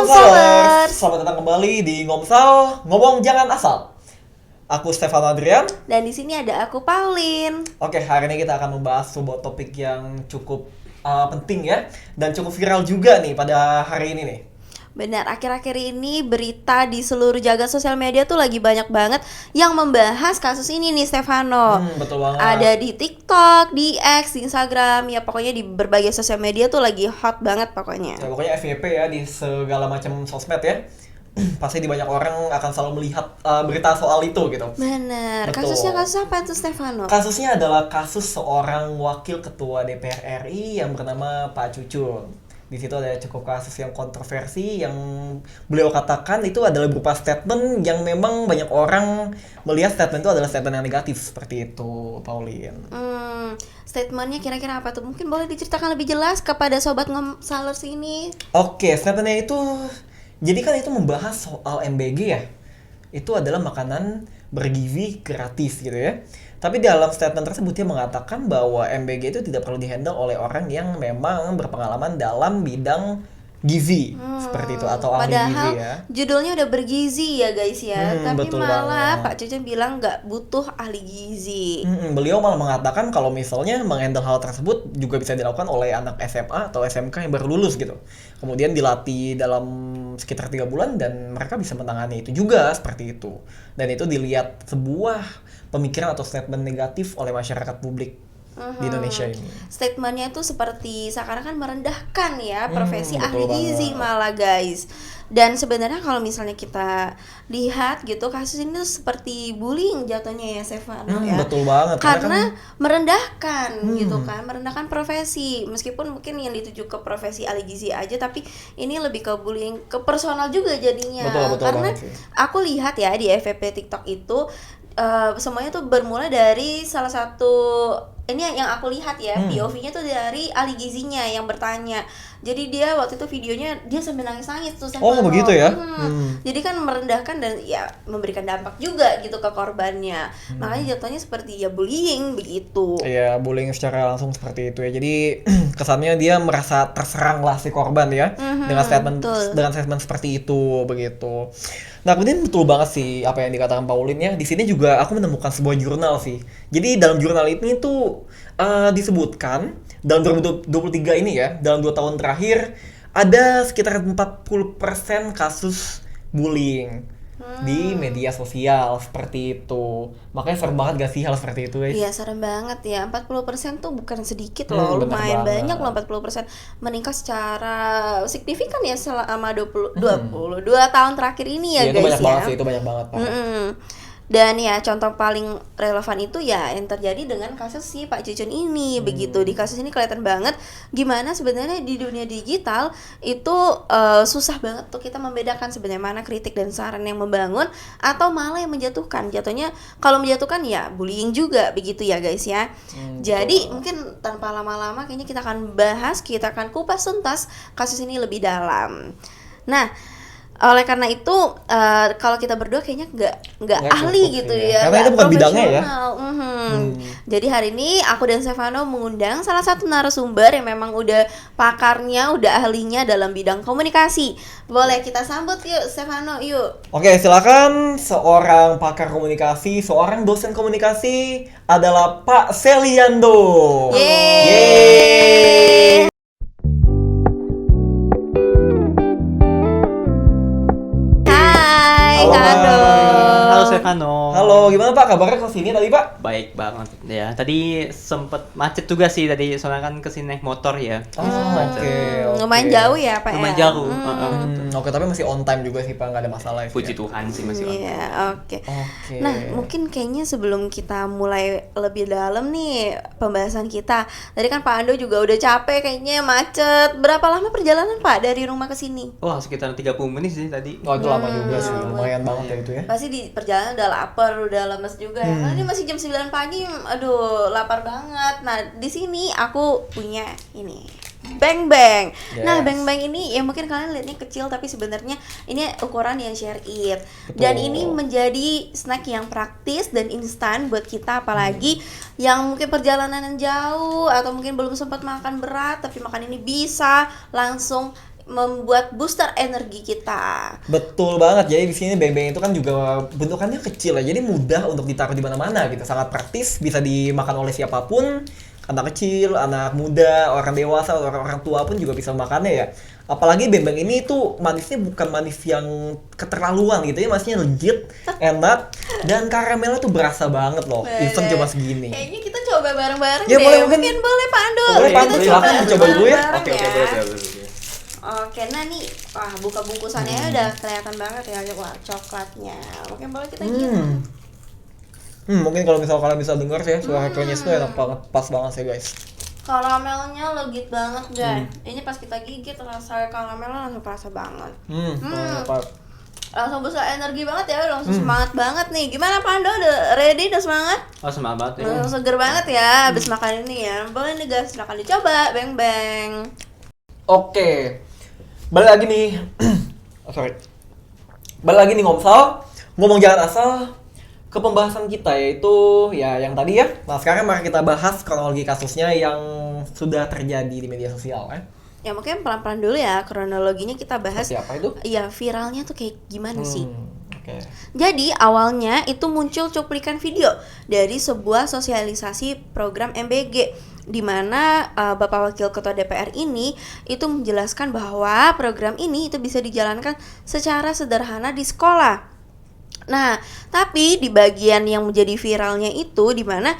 Ngomsalers, selamat datang kembali di Ngomsal, ngomong jangan asal. Aku Stefano Adrian. Dan di sini ada aku Pauline. Oke, hari ini kita akan membahas sebuah topik yang cukup penting ya, dan cukup viral juga nih pada hari ini nih. Benar, akhir-akhir ini berita di seluruh jagat sosial media tuh lagi banyak banget yang membahas kasus ini nih, Stefano. Betul banget. Ada di TikTok, di X, di Instagram, ya pokoknya di berbagai sosial media tuh lagi hot banget pokoknya. Ya, pokoknya FYP ya di segala macam sosmed ya. Pasti di banyak orang akan selalu melihat berita soal itu gitu. Benar. Betul. Kasusnya kasus apa tuh, Stefano? Kasusnya adalah kasus seorang wakil ketua DPR RI yang bernama Pak Cucun. Di situ ada cukup kasus yang kontroversi yang beliau katakan itu adalah berupa statement yang memang banyak orang melihat statement itu adalah statement yang negatif seperti itu, Pauline. Statementnya kira-kira apa tuh? Mungkin boleh diceritakan lebih jelas kepada sobat Ngomsalers ini. Oke, statementnya itu jadi kan itu membahas soal MBG ya. Itu adalah makanan bergizi gratis gitu ya. Tapi dalam statement tersebut dia mengatakan bahwa MBG itu tidak perlu dihandle oleh orang yang memang berpengalaman dalam bidang gizi seperti itu atau ahli Padahal gizi ya. judulnya udah bergizi ya guys ya, tapi Betul malah banget. Pak Cucun bilang nggak butuh ahli gizi. Beliau malah mengatakan kalau misalnya menghandle hal tersebut juga bisa dilakukan oleh anak SMA atau SMK yang baru lulus gitu. Kemudian dilatih dalam sekitar 3 bulan dan mereka bisa menangani itu juga seperti itu. Dan itu dilihat sebuah pemikiran atau statement negatif oleh masyarakat publik di Indonesia ini. Statementnya itu seperti seakan-akan merendahkan ya profesi betul ahli gizi banget. malah guys. Dan sebenarnya kalau misalnya kita lihat gitu kasus ini tuh seperti bullying jatuhnya ya, Stefano ya. Betul banget. Karena merendahkan gitu kan, merendahkan profesi. Meskipun mungkin yang dituju ke profesi ahli gizi aja, tapi ini lebih ke bullying ke personal juga jadinya. Betul Karena banget sih. aku lihat ya di FYP TikTok itu semuanya tuh bermula dari salah satu, ini yang aku lihat ya, POV-nya tuh dari ahli gizinya yang bertanya. Jadi dia waktu itu videonya dia sambil nangis-nangis tuh. Oh, begitu ya? Jadi kan merendahkan dan ya memberikan dampak juga gitu ke korbannya. Makanya jatuhnya seperti ya bullying begitu. Iya, bullying secara langsung seperti itu ya. Jadi kesannya dia merasa terserang lah si korban ya dengan statement seperti itu begitu. Nah, kemudian betul banget sih apa yang dikatakan Pauline ya. Di sini juga aku menemukan sebuah jurnal sih. Jadi dalam jurnal ini tuh disebutkan dalam 2023 ini ya, dalam 2 tahun terakhir ada sekitar 40% kasus bullying di media sosial seperti itu. Makanya serem banget gak sih hal seperti itu guys? Iya serem banget ya, 40% tuh bukan sedikit loh, Bener lumayan banget. banyak loh 40%. Meningkat secara signifikan ya selama 22 tahun terakhir ini ya Iya, itu guys banyak ya. banget sih, itu banyak banget Pak. Dan ya contoh paling relevan itu ya yang terjadi dengan kasus si Pak Cucun ini begitu. Di kasus ini kelihatan banget gimana sebenarnya di dunia digital itu susah banget tuh kita membedakan sebenarnya mana kritik dan saran yang membangun atau malah yang menjatuhkan. Jatuhnya kalau menjatuhkan ya bullying juga begitu ya guys ya. Jadi mungkin tanpa lama-lama kayaknya kita akan bahas, kita akan kupas tuntas kasus ini lebih dalam. Nah, oleh karena itu kalau kita berdua kayaknya nggak ahli cukup gitu sih ya, karena itu bukan bidangnya ya. Jadi hari ini aku dan Stefano mengundang salah satu narasumber yang memang udah pakarnya, udah ahlinya dalam bidang komunikasi. Boleh kita sambut yuk Stefano, yuk. Oke, silakan seorang pakar komunikasi, seorang dosen komunikasi adalah Pak Seliando. Yeay. Hai, Halo, Kado. Halo Stefano. Halo, gimana Pak kabarnya ke sini tadi Pak? Baik banget ya. Tadi sempet macet juga sih tadi, soalnya kan kesini naik motor ya. Oke. Lumayan jauh ya Pak Lumayan ya? jauh. Oke, tapi masih on time juga sih Pak, nggak ada masalah ya. Puji Tuhan sih masih on. Iya, oke. Oke. Nah, mungkin kayaknya sebelum kita mulai lebih dalam nih pembahasan kita, tadi kan Pak Ando juga udah capek kayaknya macet. Berapa lama perjalanan Pak dari rumah ke sini? Wah, sekitar 30 menit sih tadi. Oh, itu lama juga sih, lumayan banget ya itu ya. Pasti di perjalanan udah lapar, udah lemes juga ya. Karena ini masih jam 9 pagi, aduh lapar banget. Nah, di sini aku punya ini. Bang Bang. Nah, Yes. Bang Bang ini ya mungkin kalian lihatnya kecil tapi sebenarnya ini ukuran yang share it. Dan ini menjadi snack yang praktis dan instan buat kita apalagi yang mungkin perjalanan yang jauh atau mungkin belum sempat makan berat tapi makan ini bisa langsung membuat booster energi kita. Betul banget. Jadi di sini beng-beng itu kan juga bentukannya kecil ya. Jadi mudah untuk ditaruh di mana-mana gitu. Sangat praktis, bisa dimakan oleh siapapun. Anak kecil, anak muda, orang dewasa, orang tua pun juga bisa makannya ya. Apalagi beng-beng ini tuh manisnya bukan manis yang keterlaluan gitu ya, manisnya legit, enak, dan karamelnya tuh berasa banget loh. Even cuma segini. Kayaknya kita coba bareng-bareng Ya, deh. boleh, Mungkin boleh Pak Ando. Boleh, Pak. Kita Silakan dicoba dulu ya. bareng-bareng Oke, boleh. Oke, nah nih, wah buka bungkusannya udah kelihatan banget ya, wah coklatnya. Mungkin boleh kita gini. Mungkin kalau misal kalian bisa dengar sih ya, suara krenyes tuh enak banget, pas banget sih guys. Karamelnya legit banget guys. Ini pas kita gigit rasa karamelnya langsung kerasa banget. Mantap. Langsung bisa energi banget ya, langsung semangat banget nih. Gimana Pak Ando, udah ready, udah semangat? Oh, semangat banget ya. Langsung seger banget ya abis makan ini ya. Boleh nih guys, silakan dicoba, beng-beng. Oke, balik lagi nih. Balik lagi nih ngomong jangan asal ke pembahasan kita, yaitu ya yang tadi ya. Nah sekarang mari kita bahas kronologi kasusnya yang sudah terjadi di media sosial ya. Ya mungkin pelan-pelan dulu ya kronologinya kita bahas. Siapa itu? Iya, viralnya tuh kayak gimana sih? Oke. Jadi awalnya itu muncul cuplikan video dari sebuah sosialisasi program MBG di mana Bapak Wakil Ketua DPR ini itu menjelaskan bahwa program ini itu bisa dijalankan secara sederhana di sekolah. Nah, tapi di bagian yang menjadi viralnya itu di mana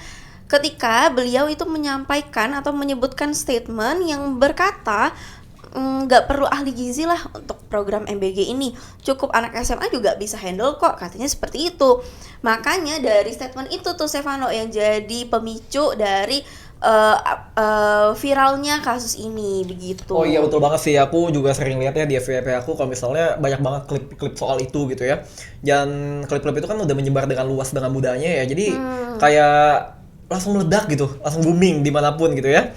ketika beliau itu menyampaikan atau menyebutkan statement yang berkata nggak perlu ahli gizi lah untuk program MBG ini, cukup anak SMA juga bisa handle kok, katanya seperti itu. Makanya dari statement itu tuh Stefano yang jadi pemicu dari viralnya kasus ini begitu. Oh iya betul banget sih, aku juga sering lihat ya di FYP aku kalau misalnya banyak banget klip-klip soal itu gitu ya. Dan klip-klip itu kan udah menyebar dengan luas dengan mudahnya ya, jadi kayak langsung meledak gitu, langsung booming dimanapun gitu ya.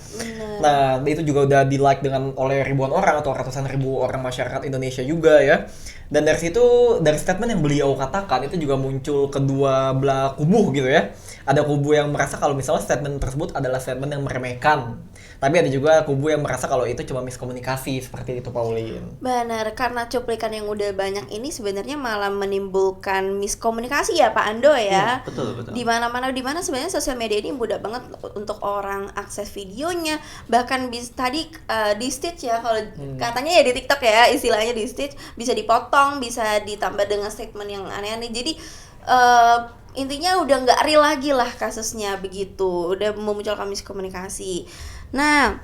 Nah itu juga udah di like oleh ribuan orang atau ratusan ribu orang masyarakat Indonesia juga ya. Dan dari situ, dari statement yang beliau katakan itu juga muncul kedua belah kubu gitu ya. Ada kubu yang merasa kalau misalnya statement tersebut adalah statement yang meremehkan, tapi ada juga kubu yang merasa kalau itu cuma miskomunikasi, seperti itu Pauline. Benar, karena cuplikan yang udah banyak ini sebenarnya malah menimbulkan miskomunikasi ya Pak Ando ya. Betul. Di mana-mana sebenarnya sosial media ini mudah banget untuk orang akses videonya, bahkan tadi di stitch ya kalau katanya ya di TikTok ya istilahnya di stitch, bisa dipotong, bisa ditambah dengan statement yang aneh-aneh. Jadi intinya udah nggak real lagi lah kasusnya begitu, udah memunculkan miskomunikasi. Nah,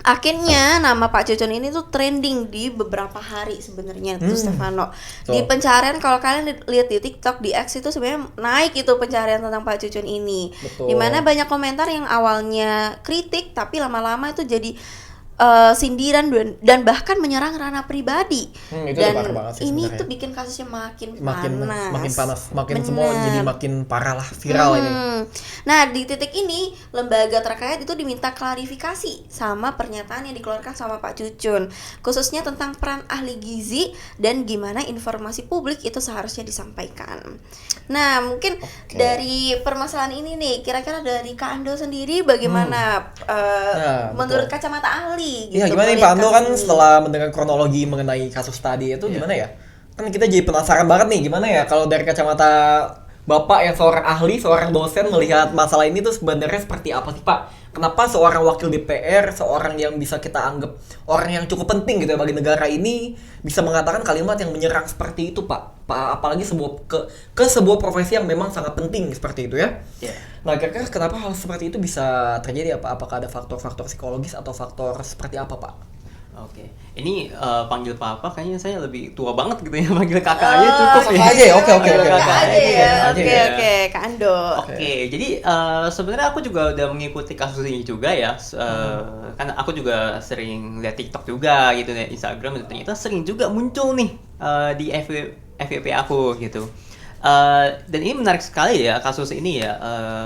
akhirnya nama Pak Cucun ini tuh trending di beberapa hari sebenarnya tuh Stefano. Di pencarian kalau kalian lihat di TikTok, di X itu sebenarnya naik itu pencarian tentang Pak Cucun ini. Betul. Dimana banyak komentar yang awalnya kritik tapi lama-lama itu jadi sindiran dan bahkan menyerang ranah pribadi. Itu Dan parah banget sih ini sebenarnya. tuh bikin kasusnya makin panas, makin Bener. semua jadi makin parah lah, viral ini. Nah, di titik ini lembaga terkait itu diminta klarifikasi sama pernyataan yang dikeluarkan sama Pak Cucun, khususnya tentang peran ahli gizi dan gimana informasi publik itu seharusnya disampaikan. Nah, mungkin dari permasalahan ini nih, kira-kira dari Kak Ando sendiri bagaimana menurut kacamata ahli gitu? Iya, gimana nih Pak Ando kan setelah mendengar kronologi mengenai kasus tadi itu gimana ya? Kan kita jadi penasaran banget nih, gimana ya kalau dari kacamata Bapak yang seorang ahli, seorang dosen melihat masalah ini tuh sebenarnya seperti apa sih Pak? Kenapa seorang wakil DPR, seorang yang bisa kita anggap orang yang cukup penting gitu ya bagi negara ini bisa mengatakan kalimat yang menyerang seperti itu Pak? Apalagi ke sebuah profesi yang memang sangat penting seperti itu ya? Nah kira-kira kenapa hal seperti itu bisa terjadi apa? Apakah ada faktor-faktor psikologis atau faktor seperti apa Pak? Oke, ini panggil papa kayaknya saya lebih tua banget gitu ya, panggil kakak aja cukup kakak aja ya? Oke. Kakak aja ya, Kakak oke, Kak Ando. Oke, jadi sebenarnya aku juga udah mengikuti kasus ini juga ya, kan aku juga sering lihat TikTok juga gitu ya, Instagram, dan ternyata sering juga muncul nih di FYP aku gitu. Dan ini menarik sekali ya kasus ini ya,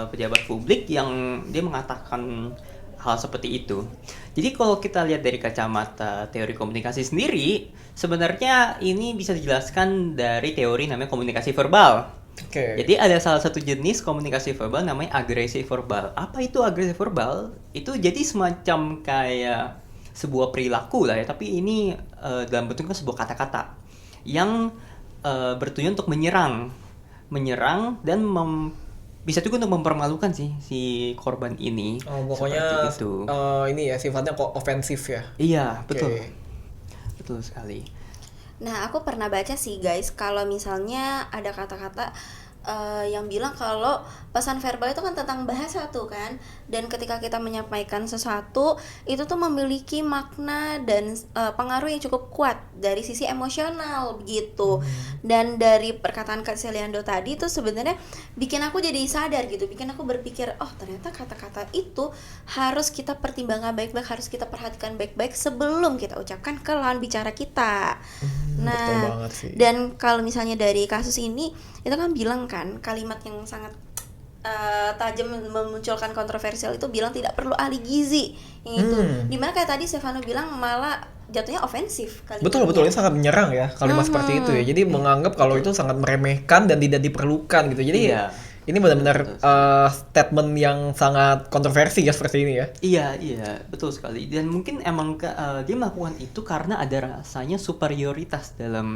pejabat publik yang dia mengatakan hal seperti itu. Jadi kalau kita lihat dari kacamata teori komunikasi sendiri, sebenarnya ini bisa dijelaskan dari teori namanya komunikasi verbal. Jadi ada salah satu jenis komunikasi verbal namanya agresi verbal. Apa itu agresi verbal? Itu jadi semacam kayak sebuah perilaku lah ya, tapi ini dalam bentuknya sebuah kata-kata yang bertujuan untuk menyerang dan bisa juga untuk mempermalukan si korban ini. Pokoknya seperti itu. Ini ya sifatnya kok ofensif ya. Iya, betul. Oke. Betul sekali. Nah, aku pernah baca sih guys, kalau misalnya ada kata-kata yang bilang kalau pesan verbal itu kan tentang bahasa tuh kan, dan ketika kita menyampaikan sesuatu itu tuh memiliki makna dan pengaruh yang cukup kuat dari sisi emosional begitu. Dan dari perkataan Kak Seliando tadi tuh sebenarnya bikin aku jadi sadar gitu, bikin aku berpikir, oh ternyata kata-kata itu harus kita pertimbangkan baik-baik, harus kita perhatikan baik-baik sebelum kita ucapkan ke lawan bicara kita. Betul Nah, banget sih. dan kalau misalnya dari kasus ini, itu kan bilang kan kalimat yang sangat tajam memunculkan kontroversial itu bilang tidak perlu ahli gizi yang itu. Dimana kayak tadi Stefano bilang malah jatuhnya ofensif kalimatnya. Betul, ini sangat menyerang ya kalimat seperti itu ya. Jadi menganggap kalau itu sangat meremehkan dan tidak diperlukan gitu. Jadi Iya. ini benar-benar statement yang sangat kontroversi ya seperti ini ya. Iya, betul sekali. Dan mungkin emang dia melakukan itu karena ada rasanya superioritas dalam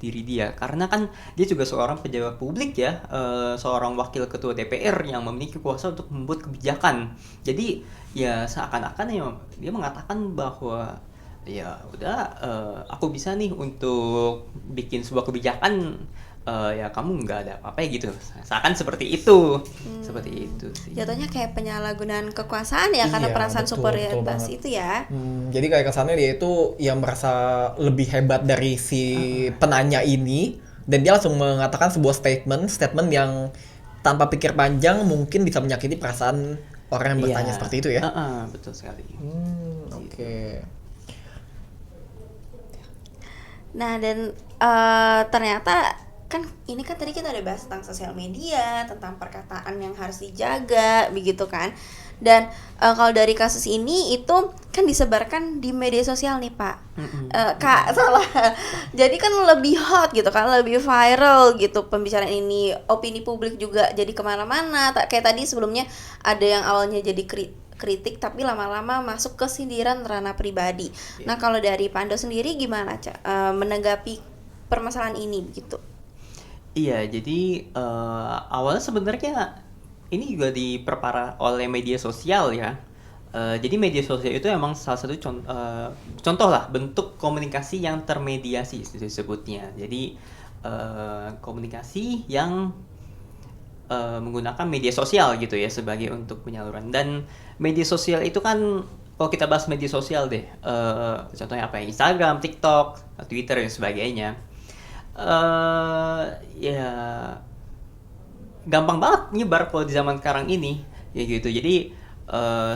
diri dia. Karena kan dia juga seorang pejabat publik ya, seorang wakil ketua DPR yang memiliki kuasa untuk membuat kebijakan. Jadi ya seakan-akan ya dia mengatakan bahwa ya udah aku bisa nih untuk bikin sebuah kebijakan. Ya kamu nggak ada apa-apa gitu, seakan seperti itu, seperti itu sih. Jatuhnya kayak penyalahgunaan kekuasaan ya, karena Iya, perasaan betul superioritas banget. itu ya. Jadi kayak kesannya dia itu yang merasa lebih hebat dari si penanya ini, dan dia langsung mengatakan sebuah statement yang tanpa pikir panjang mungkin bisa menyakiti perasaan orang yang bertanya seperti itu ya. Betul sekali. Oke. Nah, dan ternyata kan ini kan tadi kita udah bahas tentang sosial media, tentang perkataan yang harus dijaga begitu kan. Dan kalau dari kasus ini itu kan disebarkan di media sosial nih Pak. Kak, salah. Jadi kan lebih hot gitu kan, lebih viral gitu pembicaraan ini, opini publik juga jadi kemana-mana. Kayak tadi sebelumnya ada yang awalnya jadi kritik tapi lama-lama masuk ke sindiran ranah pribadi. Nah, kalau dari Pando sendiri gimana Cak menanggapi permasalahan ini begitu? Iya, jadi awalnya sebenarnya ini juga diperparah oleh media sosial ya. Jadi media sosial itu emang salah satu contoh lah bentuk komunikasi yang termediasi disebutnya. Jadi komunikasi yang menggunakan media sosial gitu ya sebagai untuk penyaluran. Dan media sosial itu kan kalau kita bahas media sosial deh, contohnya apa ya, Instagram, TikTok, Twitter dan sebagainya. Ya gampang banget nyebar kalau di zaman sekarang ini ya gitu. Jadi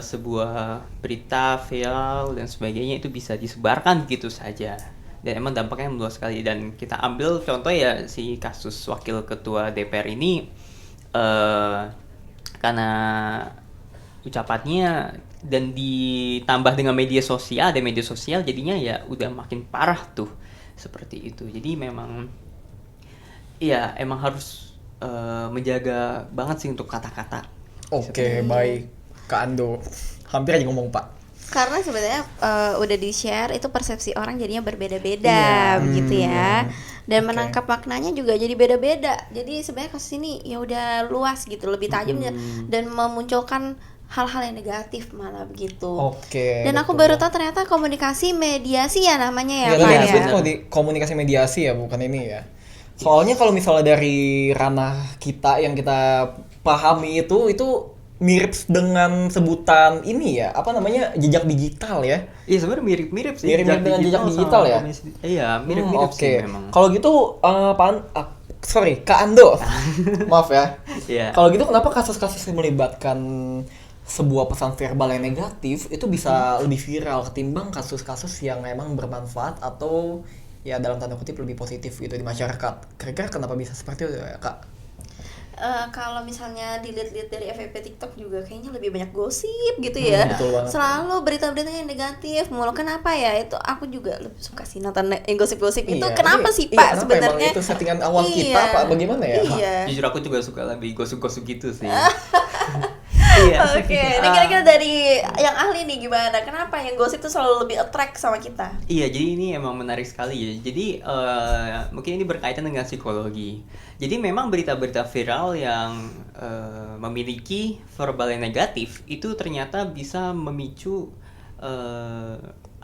sebuah berita viral dan sebagainya itu bisa disebarkan gitu saja, dan emang dampaknya meluas sekali. Dan kita ambil contoh ya si kasus wakil ketua DPR ini, karena ucapannya dan ditambah dengan media sosial, ada media sosial jadinya ya udah makin parah tuh. Seperti itu. Jadi memang iya emang harus menjaga banget sih untuk kata-kata. Oke, baik Kak Ando. Hampir aja ngomong Pak. Karena sebenarnya udah di-share itu persepsi orang jadinya berbeda-beda begitu ya. Dan menangkap maknanya juga jadi beda-beda. Jadi sebenarnya kasus ini ya udah luas gitu, lebih tajam dan memunculkan hal-hal yang negatif malah begitu. Oke. Dan aku baru tahu ternyata komunikasi mediasi ya namanya ya Ya, Pak lebih ya. disebut kalau di komunikasi mediasi ya, bukan ini ya. Soalnya kalau misalnya dari ranah kita yang kita pahami itu mirip dengan sebutan ini ya, apa namanya, jejak digital ya. Iya sebenarnya mirip-mirip sih. Mirip-mirip dengan jejak digital ya? Iya mirip-mirip sih Oke. memang. Kalau gitu Kak Ando. Maaf ya. Iya. Kalau gitu kenapa kasus-kasus yang melibatkan sebuah pesan verbal yang negatif itu bisa lebih viral ketimbang kasus-kasus yang emang bermanfaat atau ya dalam tanda kutip lebih positif gitu di masyarakat? Kira-kira kenapa bisa seperti itu ya Kak? Kalau misalnya dilihat-lihat dari FYP TikTok juga kayaknya lebih banyak gosip gitu ya. Betul banget. Selalu berita-berita yang negatif mulu. Kenapa ya? Itu aku juga lebih suka sih nonton yang gosip-gosip itu. Iya, Kenapa iya, sih iya, Pak kenapa sebenarnya? emang itu settingan awal kita Pak, bagaimana ya Kak? Iya. Jujur aku juga suka lebih gosip-gosip gitu sih. Iya. Oke, ini kira-kira dari yang ahli nih gimana? Kenapa yang gosip tuh selalu lebih attract sama kita? Iya, jadi ini emang menarik sekali ya. Jadi mungkin ini berkaitan dengan psikologi. Jadi memang berita-berita viral yang memiliki verbal yang negatif itu ternyata bisa memicu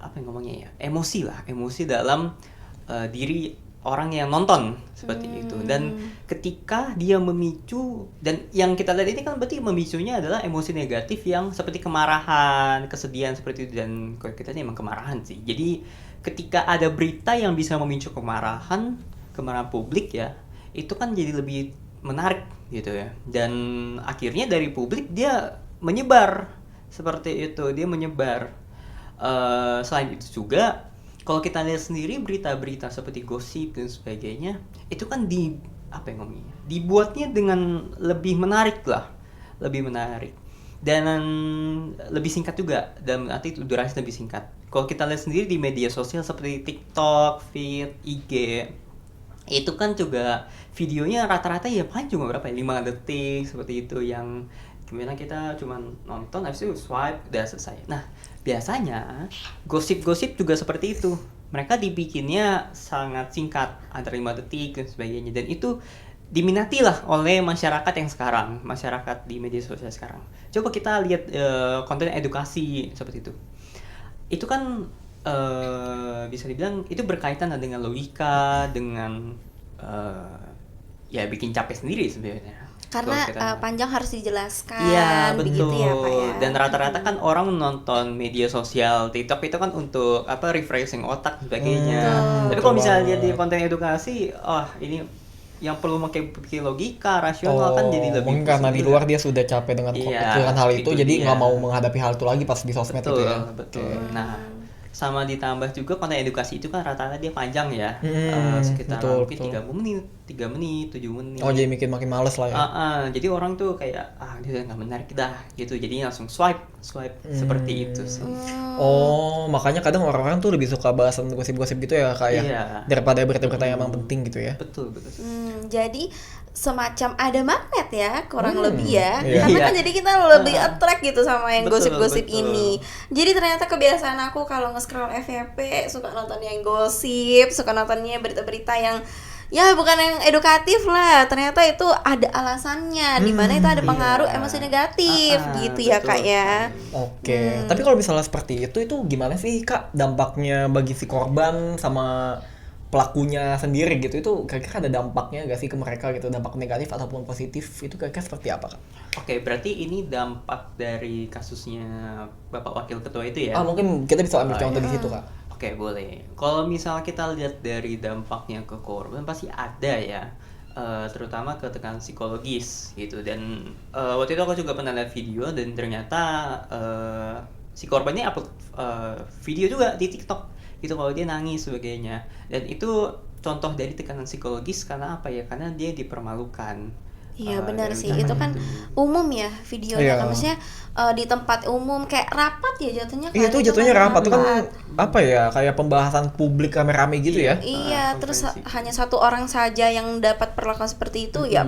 apa yang ngomongnya ya, emosi dalam diri orang yang nonton seperti itu. Dan ketika dia memicu, dan yang kita lihat ini kan berarti memicunya adalah emosi negatif yang seperti kemarahan, kesedihan seperti itu. Dan kalau kita ini emang kemarahan sih. Jadi ketika ada berita yang bisa memicu kemarahan publik ya, itu kan jadi lebih menarik gitu ya. Dan akhirnya dari publik dia menyebar seperti itu, dia menyebar. Selain itu juga, kalau kita lihat sendiri berita-berita seperti gosip dan sebagainya, itu kan dibuatnya dengan lebih menarik dan lebih singkat juga, dan nanti itu durasi lebih singkat. Kalau kita lihat sendiri di media sosial seperti TikTok, feed, IG, itu kan juga videonya rata-rata ya paling cuma berapa ya, 5 detik seperti itu, yang gimana kita cuma nonton habis itu swipe udah selesai. Nah, biasanya gosip-gosip juga seperti itu. Mereka dibikinnya sangat singkat, antara 5 detik dan sebagainya, dan itu diminati lah oleh masyarakat yang sekarang, masyarakat di media sosial sekarang. Coba kita lihat konten edukasi seperti itu. Itu kan bisa dibilang itu berkaitan dengan logika, dengan ya bikin capek sendiri sebenarnya. Karena panjang harus dijelaskan, iya, betul. begitu ya Pak ya. Dan rata-rata kan orang menonton media sosial TikTok itu kan untuk refreshing otak dan sebagainya. Tapi kalau misalnya lihat di konten edukasi, ini yang perlu pikir logika, rasional kan jadi lebih. Mungkin karena di luar dia sudah capek dengan pikiran hal itu jadi nggak mau menghadapi hal itu lagi pas di sosmed itu ya. Betul. Nah, sama ditambah juga konten edukasi itu kan rata-rata dia panjang ya, sekitar mungkin 3 menit, 7 menit. Oh, jadi makin males lah ya. Jadi orang tuh kayak ini udah nggak menarik dah gitu, jadi langsung swipe seperti itu sih. Oh, makanya kadang orang-orang tuh lebih suka bahasan gosip-gosip gitu ya kayak daripada berita-berita yang emang penting gitu ya. Betul. Jadi semacam ada magnet ya kurang lebih ya, Iya. karena kan jadi kita lebih attract gitu sama yang gosip-gosip ini. Jadi ternyata kebiasaan aku kalau nge-scroll FYP suka nonton yang gosip, suka nontonnya berita-berita yang ya bukan yang edukatif lah, ternyata itu ada alasannya, di mana itu ada pengaruh emosi negatif gitu ya Kak ya. Oke, tapi kalau misalnya seperti itu gimana sih Kak dampaknya bagi si korban sama pelakunya sendiri gitu? Itu kira-kira ada dampaknya gak sih ke mereka gitu, dampak negatif ataupun positif itu kira-kira seperti apa Kak? Oke, berarti ini dampak dari kasusnya Bapak Wakil Ketua itu ya? Mungkin kita bisa ambil contoh di situ Kak. Oke, boleh. Kalau misalnya kita lihat dari dampaknya ke korban pasti ada ya, terutama ke tekanan psikologis gitu. Dan waktu itu aku juga pernah lihat video dan ternyata si korbannya upload video juga di TikTok gitu kalau dia nangis sebagainya. Dan itu contoh dari tekanan psikologis karena apa ya? Karena dia dipermalukan. Iya benar sih, itu kan umum ya videonya kan, maksudnya di tempat umum kayak rapat ya jatuhnya kan. Iya, itu jatuhnya rapat tuh kan apa ya, kayak pembahasan publik rame-rame gitu ya. Iya, terus hanya satu orang saja yang dapat perlakuan seperti itu ya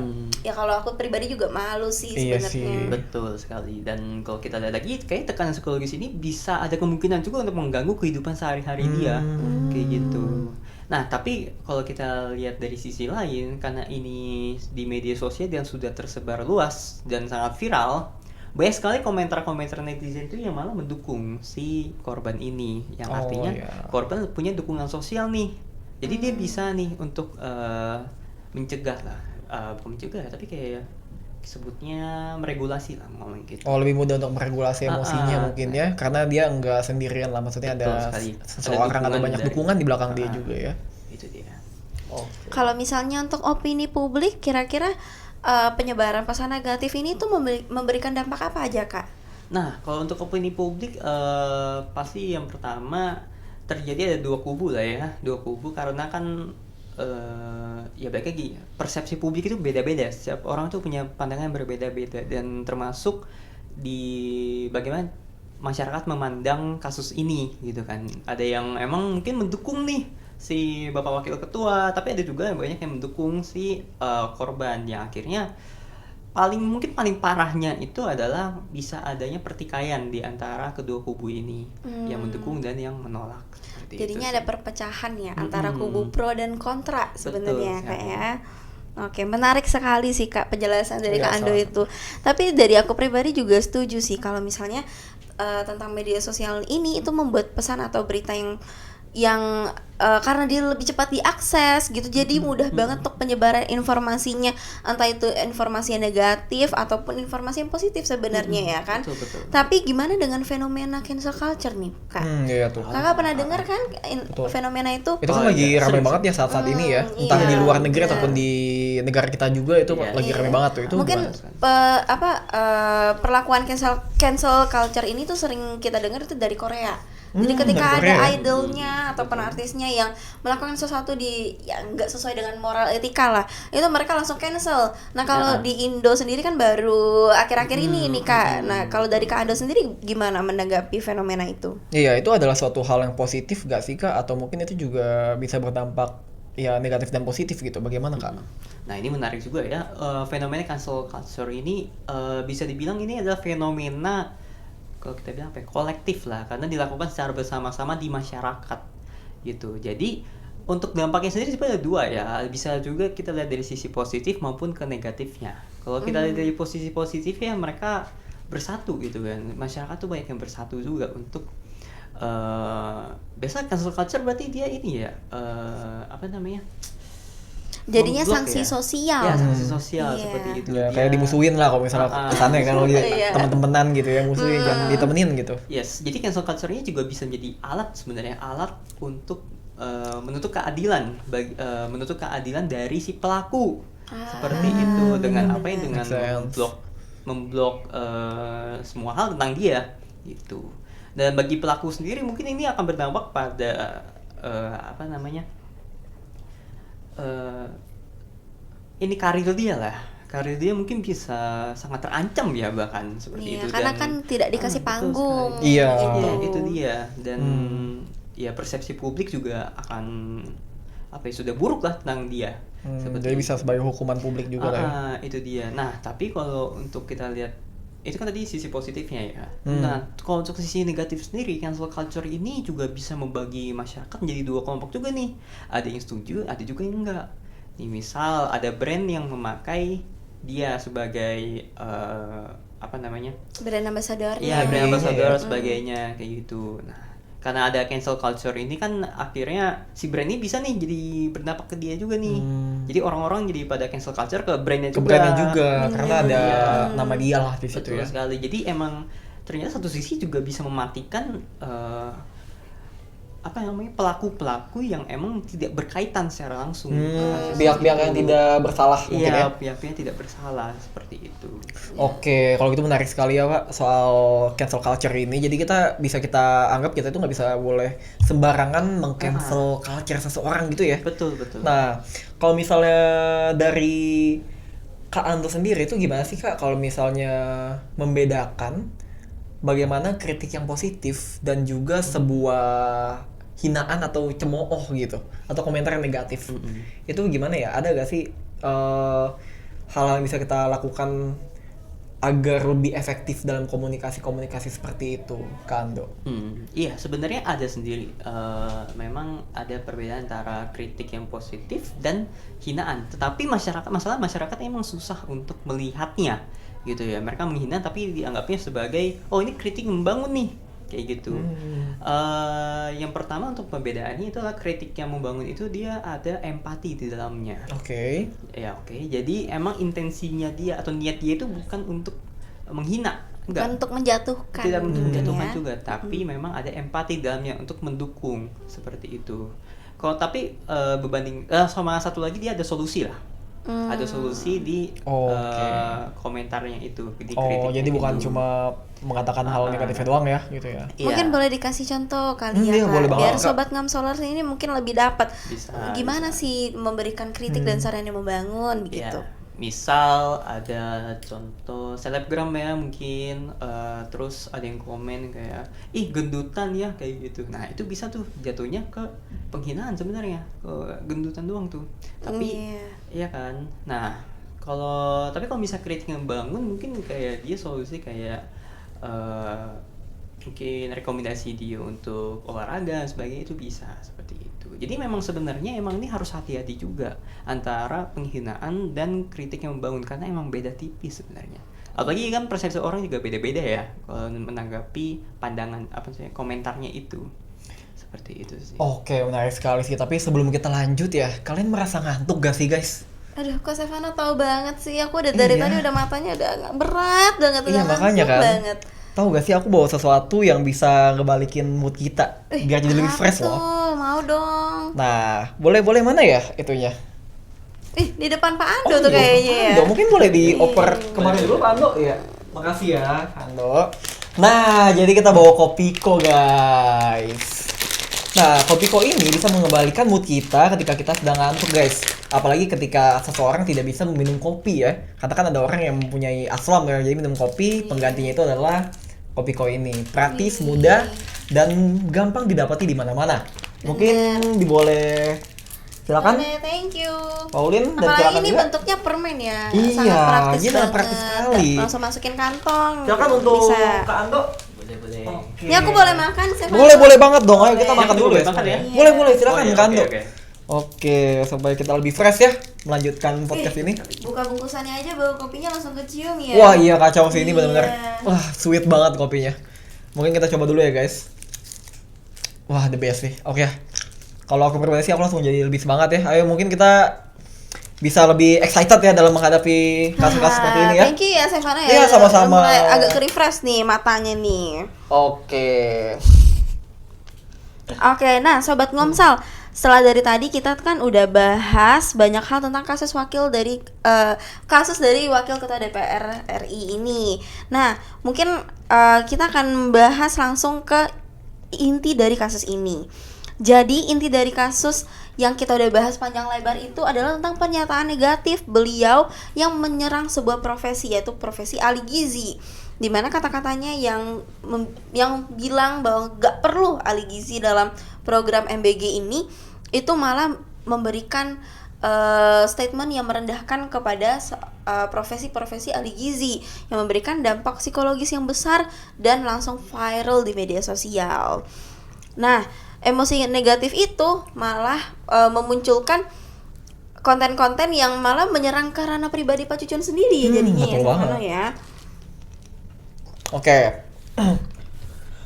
kalau aku pribadi juga malu sih sebenarnya. Betul sekali. Dan kalau kita lihat lagi kayak tekanan psikologis ini bisa ada kemungkinan juga untuk mengganggu kehidupan sehari-hari dia kayak gitu. Nah, tapi kalau kita lihat dari sisi lain, karena ini di media sosial dan sudah tersebar luas dan sangat viral, banyak sekali komentar-komentar netizen itu yang malah mendukung si korban ini, yang artinya korban punya dukungan sosial nih, jadi dia bisa nih untuk mencegah lah, bukan mencegah tapi kayak sebutnya meregulasi lah ngomong gitu. Oh, lebih mudah untuk meregulasi emosinya mungkin ya, karena dia nggak sendirian lah, maksudnya ada seseorang atau banyak dukungan di belakang dia juga ya. Itu dia. Kalau misalnya untuk opini publik, kira-kira penyebaran pesan negatif ini tuh memberikan dampak apa aja Kak? Nah, kalau untuk opini publik pasti yang pertama terjadi ada dua kubu karena kan ya baik lagi persepsi publik itu beda-beda, setiap orang tuh punya pandangan yang berbeda-beda, dan termasuk di bagaimana masyarakat memandang kasus ini gitu kan. Ada yang emang mungkin mendukung nih si Bapak Wakil Ketua, tapi ada juga yang banyak yang mendukung si korban, yang akhirnya mungkin paling parahnya itu adalah bisa adanya pertikaian di antara kedua kubu ini, yang mendukung dan yang menolak. Seperti Jadinya itu ada sih. perpecahan ya antara kubu pro dan kontra sebenarnya Betul Kak sekali. ya. Oke, menarik sekali sih Kak penjelasan dari Kak Iya, Ando sama. itu. Tapi dari aku pribadi juga setuju sih kalau misalnya tentang media sosial ini itu membuat pesan atau berita yang karena dia lebih cepat diakses gitu, jadi mudah banget untuk penyebaran informasinya, entah itu informasi yang negatif ataupun informasi yang positif sebenarnya ya kan. Betul. Tapi gimana dengan fenomena cancel culture nih Kak? Iya tuh. Kakak pernah dengar kan Betul. fenomena itu? Itu kan Oh, lagi iya, ramai sering, banget ya saat-saat ini ya. Hmm, Entah iya, di luar negeri benar. ataupun di negara kita juga itu Iya. lagi ramai Iya. banget tuh. Itu Mungkin gimana? perlakuan cancel culture ini tuh sering kita dengar itu dari Korea. Jadi ketika dari ada Korea ya? idolnya ataupun artisnya yang melakukan sesuatu yang nggak sesuai dengan moral etika lah, itu mereka langsung cancel. Nah kalau Ya. di Indo sendiri kan baru akhir-akhir ini nih Kak. Nah kalau dari Kak Ando sendiri gimana menanggapi fenomena itu? Iya, itu adalah suatu hal yang positif gak sih Kak? Atau mungkin itu juga bisa berdampak ya negatif dan positif gitu. Bagaimana Kak? Nah ini menarik juga ya, fenomena cancel culture ini bisa dibilang ini adalah fenomena, kalau kita bilang apa ya, kolektif lah, karena dilakukan secara bersama-sama di masyarakat gitu. Jadi untuk dampaknya sendiri sebenarnya ada dua ya, bisa juga kita lihat dari sisi positif maupun ke negatifnya. Kalau kita lihat dari posisi positifnya, mereka bersatu gitu kan, masyarakat tuh banyak yang bersatu juga untuk biasa cancel culture berarti dia ini ya, apa namanya, Jadinya memblok sanksi ya. sosial. Ya, sanksi sosial Iya. seperti itu. Ya, Dia- kayak dimusuhin lah kalau misalnya kesannya kan lagi Iya. teman-temenan gitu ya, musuhin jangan ditemenin gitu. Yes, jadi cancel culture-nya juga bisa menjadi alat sebenarnya, alat untuk menuntut keadilan dari si pelaku. Seperti itu, dengan apa ya, dengan Make sense. memblok semua hal tentang dia gitu. Dan bagi pelaku sendiri mungkin ini akan berdampak pada apa namanya? Ini karir dia lah. Karir dia mungkin bisa sangat terancam ya, bahkan seperti Iya, itu. karena Dan- kan tidak dikasih betul panggung. sekali. Iya. Iya, itu dia. Dan ya persepsi publik juga akan apa ya, sudah buruk lah tentang dia. Jadi bisa sebagai hukuman publik juga lah ya. Itu dia. Nah, tapi kalau untuk kita lihat, itu kan tadi sisi positifnya ya. Nah, kalau untuk sisi negatif sendiri, cancel culture ini juga bisa membagi masyarakat menjadi dua kelompok juga nih. Ada yang setuju, ada juga yang enggak. Nih, misal ada brand yang memakai dia sebagai apa namanya? Brand ambassador. Iya, brand ambassador Iya. sebagainya kayak gitu. Nah, karena ada cancel culture ini kan akhirnya si brand ini bisa nih jadi berdampak ke dia juga nih. Jadi orang-orang jadi pada cancel culture ke brandnya Ke juga. brandnya juga karena ada Iya. nama dia lah di situ Betul ya. sekali. Jadi emang ternyata satu sisi juga bisa mematikan apa namanya, pelaku-pelaku yang emang tidak berkaitan secara langsung. Pihak-pihak yang tidak bersalah mungkin ya. Iya, pihak-pihak tidak bersalah seperti itu. Oke, kalau gitu menarik sekali ya Pak soal cancel culture ini. Jadi kita anggap kita itu nggak bisa boleh sembarangan meng-cancel culture seseorang gitu ya. Betul. Nah, kalau misalnya dari Kak Anto sendiri itu gimana sih Kak kalau misalnya membedakan bagaimana kritik yang positif dan juga sebuah hinaan atau cemooh gitu atau komentar yang negatif. Itu gimana ya? Ada gak sih hal yang bisa kita lakukan agar lebih efektif dalam komunikasi seperti itu, Kak Ando? Iya, sebenarnya ada sendiri. Memang ada perbedaan antara kritik yang positif dan hinaan. Tetapi masalah masyarakat emang susah untuk melihatnya, gitu ya. Mereka menghina tapi dianggapnya sebagai, oh ini kritik membangun nih, kayak gitu. Yang pertama untuk pembedaannya itu adalah kritik yang membangun itu dia ada empati di dalamnya. Oke. Ya oke. Jadi emang intensinya dia atau niat dia itu bukan untuk menghina, enggak. Bukan untuk menjatuhkan. Tidak untuk menjatuhkan ya. juga, tapi memang ada empati dalamnya untuk mendukung seperti itu. Kalau tapi berbanding sama satu lagi dia ada solusi lah. Ada solusi di komentarnya itu, di kritiknya. Jadi bukan itu. cuma mengatakan hal negatifnya doang ya, gitu ya. Iya. Mungkin boleh dikasih contoh kali Iya, ya Kak, boleh banget, biar Kak. sobat Ngamsolers ini mungkin lebih dapat Bisa, gimana sih memberikan kritik dan saran yang membangun begitu. Ya, misal ada contoh selebgram ya mungkin, terus ada yang komen kayak ih gendutan ya kayak gitu. Nah itu bisa tuh jatuhnya ke penghinaan sebenarnya, ke gendutan doang tuh. Tapi Iya. iya kan. Nah Tapi kalau bisa kritik yang bangun, mungkin kayak dia solusi kayak mungkin rekomendasi dia untuk olahraga dan sebagainya, itu bisa seperti itu. Jadi memang sebenarnya emang ini harus hati-hati juga antara penghinaan dan kritik yang membangun, karena emang beda tipis sebenarnya. Apalagi kan persepsi orang juga beda-beda ya kalau menanggapi pandangan komentarnya itu. Seperti itu sih. Oke, menarik sekali sih. Tapi sebelum kita lanjut ya, kalian merasa ngantuk gak sih guys? Aduh, kok Stefano tahu banget sih. Aku udah dari tadi udah matanya udah agak berat banget, Iya, makanya kan. banget. Tahu gak sih aku bawa sesuatu yang bisa ngebalikin mood kita biar jadi lebih fresh loh. Mau dong. Nah, boleh mana ya itunya? Di depan Pak Ando tuh kayaknya ya. Ando, mungkin boleh dioper kemarin dulu Pak Ando. Iya. Makasih ya, Ando. Nah, jadi kita bawa Kopiko, guys. Nah, Kopiko ini bisa mengembalikan mood kita ketika kita sedang ngantuk, guys. Apalagi ketika seseorang tidak bisa meminum kopi ya. Katakan ada orang yang mempunyai asam ya, jadi minum kopi, penggantinya itu adalah Kopiko ini. Praktis, mudah, dan gampang didapati di mana-mana. Mungkin diboleh silakan. Boleh, thank you. Paulin, dan Apalagi silakan ini juga. bentuknya permen ya. Iya, sangat praktis ini sangat banget. praktis sekali. Langsung masukin kantong. Silakan untuk bisa. Kak Ando. Boleh. Ini aku boleh makan, Stefano? Boleh banget dong. Ayo kita makan Iya, dulu ya. makan ya. Boleh, silakan Kak Ando. Oke. Oke, supaya kita lebih fresh ya melanjutkan podcast ini. Buka bungkusannya aja, bau kopinya langsung kecium ya. Wah, iya kacau sih ini benar-benar. Iya. Wah, sweet banget kopinya. Mungkin kita coba dulu ya, guys. Wah, the best sih. Oke. Kalau aku pribadi sih aku langsung jadi lebih semangat ya. Ayo mungkin kita bisa lebih excited ya dalam menghadapi kasus-kasus seperti ini ya. Thank you ya Stefano ya. Iya, sama-sama. Udah mulai agak ke-refresh nih matanya nih. Oke. Oke, nah Sobat Ngomsal, setelah dari tadi kita kan udah bahas banyak hal tentang kasus kasus dari Wakil Ketua DPR RI ini. Nah, mungkin kita akan bahas langsung ke inti dari kasus ini. Jadi inti dari kasus yang kita udah bahas panjang lebar itu adalah tentang pernyataan negatif beliau yang menyerang sebuah profesi, yaitu profesi ahli gizi. Dimana kata-katanya yang bilang bahwa gak perlu ahli gizi dalam program MBG ini, itu malah memberikan statement yang merendahkan kepada profesi-profesi ahli gizi, yang memberikan dampak psikologis yang besar dan langsung viral di media sosial. Nah, emosi negatif itu malah memunculkan konten-konten yang malah menyerang ke ranah pribadi Pak Cucun sendiri ya jadinya ya, betul Stefano banget. ya. Oke.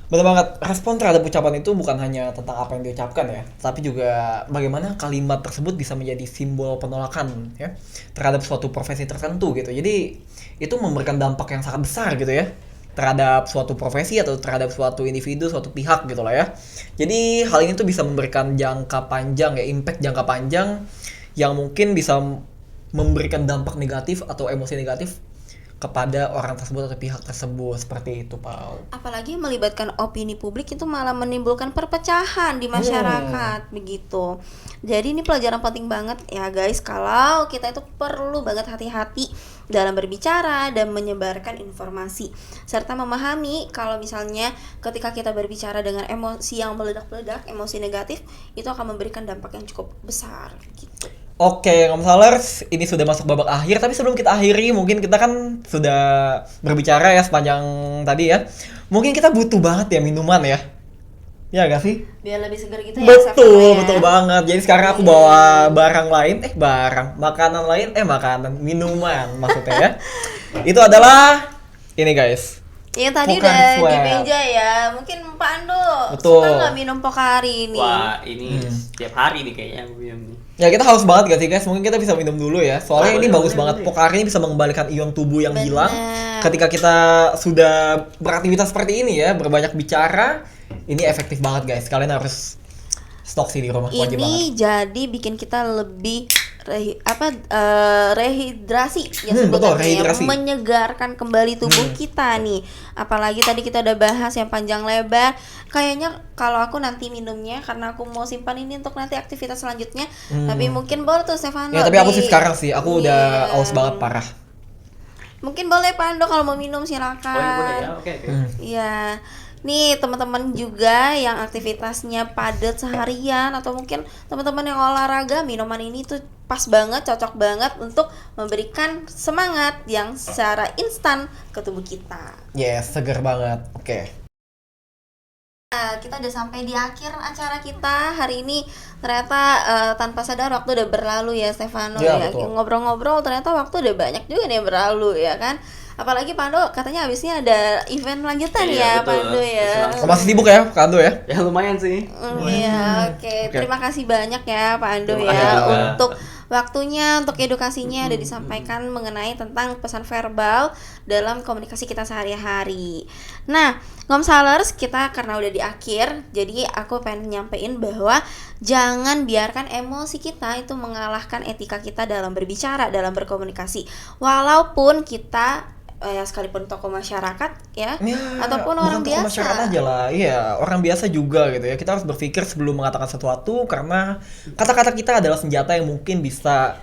Benar banget. Respon terhadap ucapan itu bukan hanya tentang apa yang diucapkan ya, tapi juga bagaimana kalimat tersebut bisa menjadi simbol penolakan ya terhadap suatu profesi tertentu gitu. Jadi itu memberikan dampak yang sangat besar gitu ya terhadap suatu profesi atau terhadap suatu individu, suatu pihak gitu lah ya. Jadi hal ini tuh bisa memberikan jangka panjang ya, impact jangka panjang yang mungkin bisa memberikan dampak negatif atau emosi negatif kepada orang tersebut atau pihak tersebut, seperti itu, Paul. Apalagi melibatkan opini publik itu malah menimbulkan perpecahan di masyarakat begitu. Jadi ini pelajaran penting banget ya guys, kalau kita itu perlu banget hati-hati dalam berbicara dan menyebarkan informasi, serta memahami kalau misalnya ketika kita berbicara dengan emosi yang meledak-ledak, emosi negatif, itu akan memberikan dampak yang cukup besar gitu. Oke, Ngomsalers, ini sudah masuk babak akhir, tapi sebelum kita akhiri, mungkin kita kan sudah berbicara ya sepanjang tadi ya. Mungkin kita butuh banget ya minuman ya. Ya gak sih? Biar lebih segar gitu ya. Betul, Stefano ya. betul banget. Jadi sekarang aku bawa makanan lain, minuman maksudnya ya. Itu adalah ini guys. Yang tadi Pokan udah di Sweat. meja ya. Mungkin Pak Ando Betul. suka nggak minum Pocari ini? Wah, ini setiap hari nih kayaknya aku minum nih. Ya kita haus banget gak sih guys? Mungkin kita bisa minum dulu ya. Soalnya ini Boleh, bagus boleh, banget. boleh. Pocari ini bisa mengembalikan ion tubuh yang Bener. hilang. Ketika kita sudah beraktivitas seperti ini ya, berbanyak bicara, ini efektif banget guys. Kalian harus stok sih di rumah, wajib banget. Ini jadi bikin kita lebih rehidrasi ya Betul, sebutannya, rehidrasi. menyegarkan kembali tubuh kita nih. Apalagi tadi kita udah bahas yang panjang lebar. Kayaknya kalau aku nanti minumnya karena aku mau simpan ini untuk nanti aktivitas selanjutnya. Tapi mungkin boleh tuh Stefano. Ya tapi aku sih sekarang sih, aku udah haus banget parah. Mungkin boleh Pak Ando kalau mau minum silakan. Oh, iya boleh ya. Oke. Iya. nih teman-teman juga yang aktivitasnya padat seharian atau mungkin teman-teman yang olahraga, minuman ini tuh pas banget, cocok banget untuk memberikan semangat yang secara instan ke tubuh kita. Yes, seger banget. Oke. Nah, kita udah sampai di akhir acara kita hari ini. Ternyata tanpa sadar waktu udah berlalu ya Stefano Ya, ya. betul. Ngobrol-ngobrol ternyata waktu udah banyak juga nih yang berlalu ya kan. Apalagi Pando katanya habisnya ada event lanjutan Iya, ya betul. Pando ya. Langsung. Masih sibuk ya, Kak Ando ya? Ya lumayan sih. Iya, oke. Oke. Terima kasih banyak ya Pak Ando Terima ya kasih juga. untuk waktunya, untuk edukasinya udah disampaikan mengenai tentang pesan verbal dalam komunikasi kita sehari-hari. Nah, Ngomsalers, kita karena udah di akhir, jadi aku pengen nyampein bahwa jangan biarkan emosi kita itu mengalahkan etika kita dalam berbicara, dalam berkomunikasi. Walaupun kita ya sekalipun tokoh masyarakat ya, ataupun orang bukan tokoh biasa. masyarakat aja lah, iya orang biasa juga gitu ya. Kita harus berpikir sebelum mengatakan sesuatu karena kata-kata kita adalah senjata yang mungkin bisa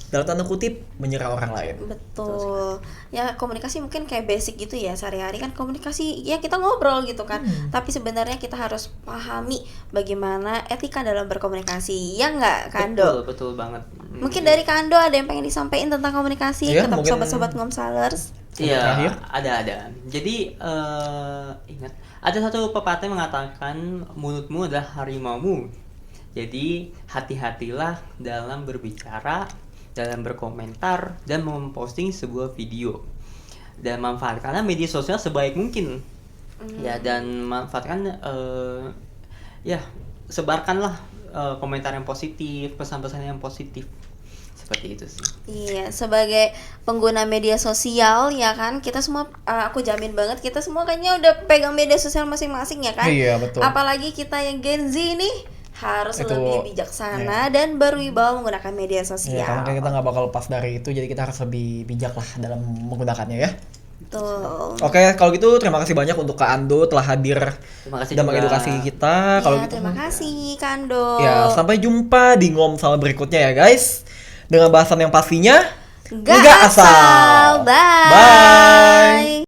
dalam tanda kutip menyerang orang lain. Betul. Ya komunikasi mungkin kayak basic gitu ya, sehari-hari kan komunikasi ya kita ngobrol gitu kan. Tapi sebenarnya kita harus pahami bagaimana etika dalam berkomunikasi. Ya enggak, Kando? Betul banget. Mungkin dari Kando ada yang pengen disampaikan tentang komunikasi Iya, ke mungkin- sobat-sobat Ngomsalers? Iya, Terakhir? ada. Jadi ingat, ada satu pepatah yang mengatakan mulutmu adalah harimaumu. Jadi hati-hatilah dalam berbicara, dalam berkomentar, dan memposting sebuah video. Dan manfaatkanlah media sosial sebaik mungkin. Ya, dan manfaatkan ya sebarkanlah komentar yang positif, pesan-pesan yang positif. Seperti itu sih. Iya, sebagai pengguna media sosial ya kan, kita semua aku jamin banget kita semua kayaknya udah pegang media sosial masing-masing ya kan. Iya, betul. Apalagi kita yang Gen Z nih harus Itu, lebih bijaksana dan berwibawa menggunakan media Iya, sosial. karena kita nggak bakal lepas dari itu, jadi kita harus lebih bijak lah dalam menggunakannya ya. Betul. Oke, kalau gitu terima kasih banyak untuk Kak Ando telah hadir Terima kasih dan juga. mengedukasi kita. Kalau Ya, gitu, terima kasih Kando. ya sampai jumpa di Ngomsal berikutnya ya guys, dengan bahasan yang pastinya Nggak asal. Bye. Bye.